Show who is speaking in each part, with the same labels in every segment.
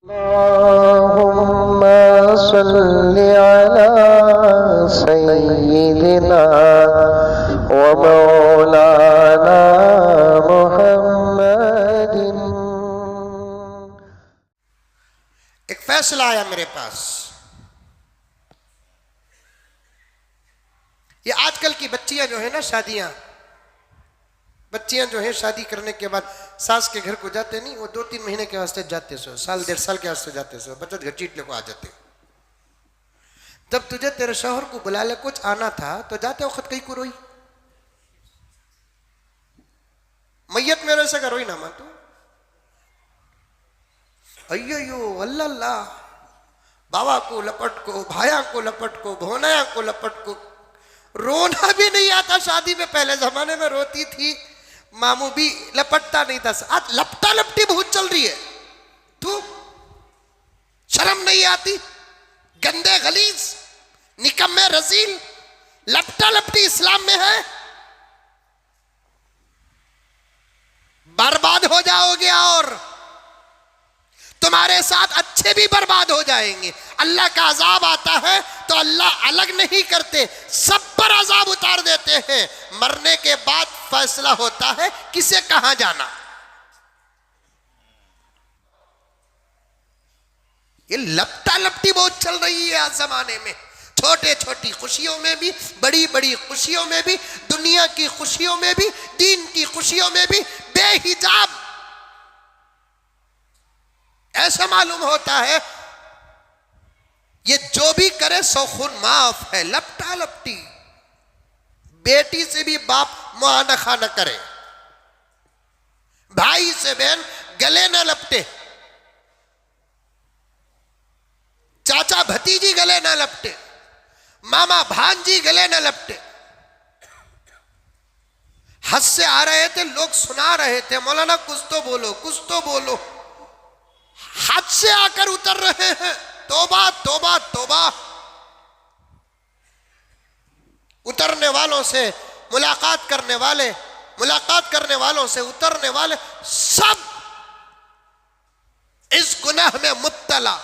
Speaker 1: اللهم صل على سيدنا ومولانا محمد۔
Speaker 2: ایک فیصلہ آیا میرے پاس۔ یہ آج کل کی بچیاں جو ہیں نا، بچیاں جو ہیں شادی کرنے کے بعد ساس کے گھر کو جاتے نہیں، وہ 2-3 مہینے کے واسطے جاتے سو، سال 1.5 سال کے واسطے جاتے سو، بچت گھر چیٹنے کو آ جاتے۔ جب تجھے تیرے شوہر کو بلا لے کچھ آنا تھا تو جاتے وقت کہیں کو روئی، میت میرے سے کا روئی نہ مان تو ایو اللہ اللہ، باوا کو لپٹ کو، بھایا کو لپٹ کو، بھونیا کو لپٹ کو، رونا بھی نہیں آتا شادی میں۔ پہلے زمانے میں روتی تھی، ماموں بھی لپٹتا نہیں تھا، آج لپٹا لپٹی بہت چل رہی ہے۔ تو شرم نہیں آتی؟ گندے غلیظ نکمے رذیل، لپٹا لپٹی اسلام میں ہے؟ برباد ہو جاؤ گے اور تمہارے ساتھ اچھے بھی برباد ہو جائیں گے۔ اللہ کا عذاب آتا ہے تو اللہ الگ نہیں کرتے، سب پر عذاب اتار دیتے ہیں۔ مرنے کے بعد فیصلہ ہوتا ہے کسے کہاں جانا۔ یہ لپٹا لپٹی بہت چل رہی ہے آج زمانے میں، چھوٹے چھوٹی خوشیوں میں بھی، بڑی بڑی خوشیوں میں بھی، دنیا کی خوشیوں میں بھی، دین کی خوشیوں میں بھی، بے حجاب ایسا معلوم ہوتا ہے یہ جو بھی کرے سو خون معاف ہے۔ لپٹا لپٹی، بیٹی سے بھی باپ معانقہ نہ کرے، بھائی سے بہن گلے نہ لپٹے، چاچا بھتیجی گلے نہ لپٹے، ماما بھانجی گلے نہ لپٹے۔ حد سے آ رہے تھے لوگ، سنا رہے تھے مولانا کچھ تو بولو کچھ تو بولو، حد سے آ کر اتر رہے ہیں۔ توبہ توبہ توبہ۔ اترنے والوں سے ملاقات کرنے والے، ملاقات کرنے والوں سے اترنے والے، سب اس گناہ میں مبتلا۔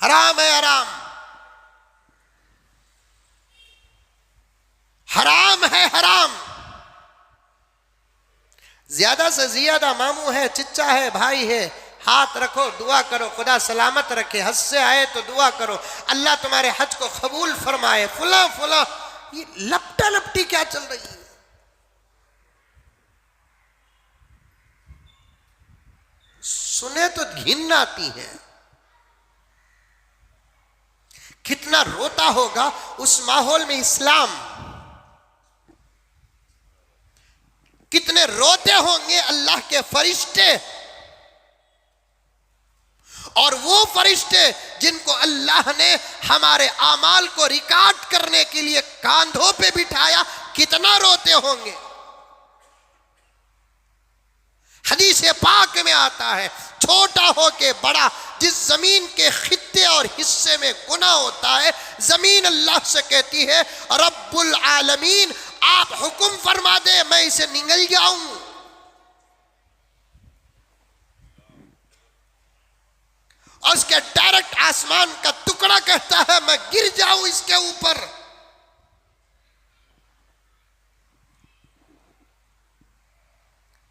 Speaker 2: حرام ہے حرام، حرام ہے حرام۔ زیادہ سے زیادہ ماموں ہے، چچا ہے، بھائی ہے، ہاتھ رکھو دعا کرو خدا سلامت رکھے، حج سے آئے تو دعا کرو اللہ تمہارے حج کو قبول فرمائے، فلاں فلاں۔ یہ لپٹا لپٹی کیا چل رہی ہے؟ سنے تو گھن آتی ہے۔ کتنا روتا ہوگا اس ماحول میں اسلام، کتنے روتے ہوں گے اللہ کے فرشتے، اور وہ فرشتے جن کو اللہ نے ہمارے اعمال کو ریکارڈ کرنے کے لیے کاندھوں پہ بٹھایا، کتنا روتے ہوں گے۔ حدیث پاک میں آتا ہے چھوٹا ہو کے بڑا جس زمین کے خطے اور حصے میں گناہ ہوتا ہے، زمین اللہ سے کہتی ہے رب العالمین آپ حکم فرما دے میں اسے نگل جاؤں۔ اور اس کے ڈائریکٹ آسمان کا ٹکڑا کہتا ہے میں گر جاؤں اس کے اوپر۔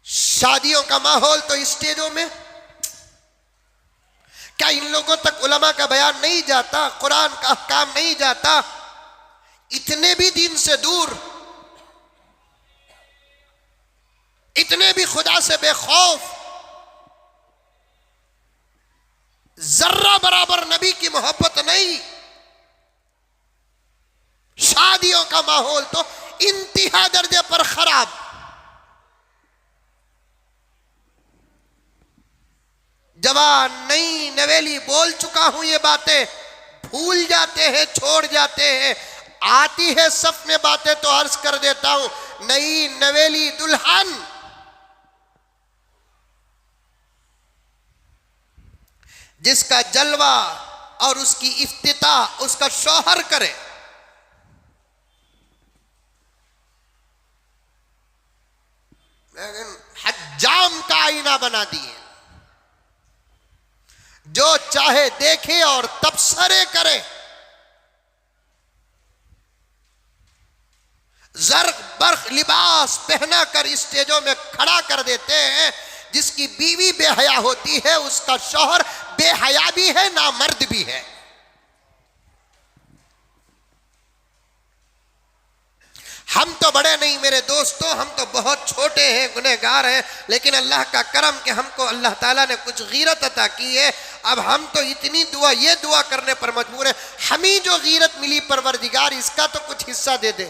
Speaker 2: شادیوں کا ماحول تو اسٹیجوں میں، کیا ان لوگوں تک علماء کا بیان نہیں جاتا، قرآن کا احکام نہیں جاتا؟ اتنے بھی دین سے دور، اتنے بھی خدا سے بے خوف، ذرہ برابر نبی کی محبت نہیں۔ شادیوں کا ماحول تو انتہا درجے پر خراب۔ جوان نئی نویلی بول چکا ہوں یہ باتیں، بھول جاتے ہیں چھوڑ جاتے ہیں، آتی ہے صف میں باتیں تو عرض کر دیتا ہوں۔ نئی نویلی دلہن جس کا جلوہ اور اس کی افتتاح اس کا شوہر کرے، لیکن حجام کا آئینہ بنا دیے، جو چاہے دیکھے اور تبصرے کرے، زرق برق لباس پہنا کر اسٹیجوں میں کھڑا کر دیتے ہیں۔ جس کی بیوی بے حیا ہوتی ہے اس کا شوہر بے حیا بھی ہے، نامرد بھی ہے۔ ہم تو بڑے نہیں میرے دوستوں، ہم تو بہت چھوٹے ہیں، گنہگار ہیں، لیکن اللہ کا کرم کہ ہم کو اللہ تعالیٰ نے کچھ غیرت عطا کی ہے۔ اب ہم تو اتنی یہ دعا کرنے پر مجبور ہیں، ہمیں جو غیرت ملی پروردگار اس کا تو کچھ حصہ دے دے۔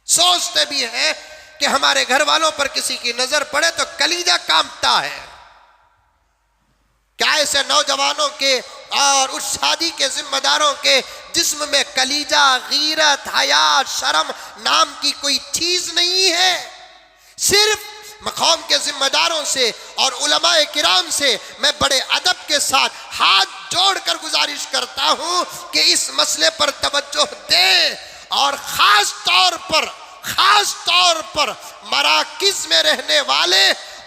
Speaker 2: سوچتے بھی ہیں کہ ہمارے گھر والوں پر کسی کی نظر پڑے تو کلیجہ کانپتا ہے۔ کیا ایسے نوجوانوں کے اور اس شادی کے ذمہ داروں کے جسم میں کلیجہ، غیرت، حیا، شرم نام کی کوئی چیز نہیں ہے؟ صرف مقام کے ذمہ داروں سے اور علماء کرام سے میں بڑے ادب کے ساتھ ہاتھ جوڑ کر گزارش کرتا ہوں کہ اس مسئلے پر توجہ دیں، اور خاص طور پر مراکز میں رہنے والے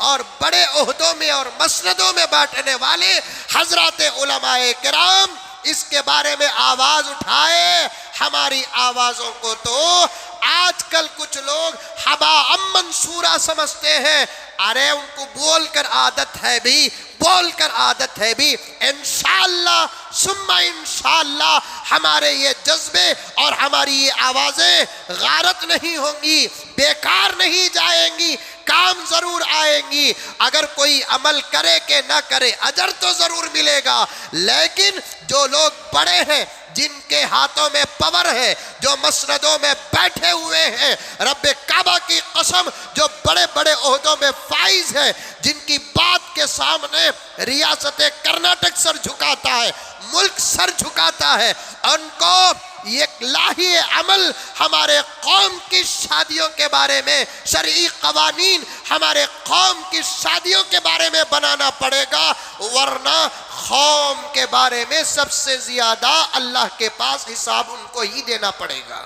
Speaker 2: اور بڑے عہدوں میں اور مسندوں میں بیٹھنے والے حضرات علماء کرام اس کے بارے میں آواز اٹھائے۔ ہماری آوازوں کو تو آج کل کچھ لوگ ہباء منصورہ سمجھتے ہیں۔ ارے ان کو بول کر عادت ہے بھی، انشاءاللہ ثم انشاءاللہ ہمارے یہ جذبے اور ہماری یہ آوازیں غارت نہیں ہوں گی، بیکار نہیں جائیں گی، کام ضرور آئیں گی۔ اگر کوئی عمل کرے کہ نہ کرے اجر تو ضرور ملے گا، لیکن جو لوگ بڑے ہیں، جن کے ہاتھوں میں پاور ہے، جو مسندوں میں بیٹھے ہوئے ہیں، رب کعبہ کی قسم جو بڑے بڑے عہدوں میں فائز ہے، جن کی بات کے سامنے ریاست کرناٹک سر جھکاتا ہے، ملک سر جھکاتا ہے، ان کو یہ لاہی عمل ہمارے قوم کی شادیوں کے بارے میں، شرعی قوانین ہمارے قوم کی شادیوں کے بارے میں بنانا پڑے گا، ورنہ قوم کے بارے میں سب سے زیادہ اللہ کے پاس حساب ان کو ہی دینا پڑے گا۔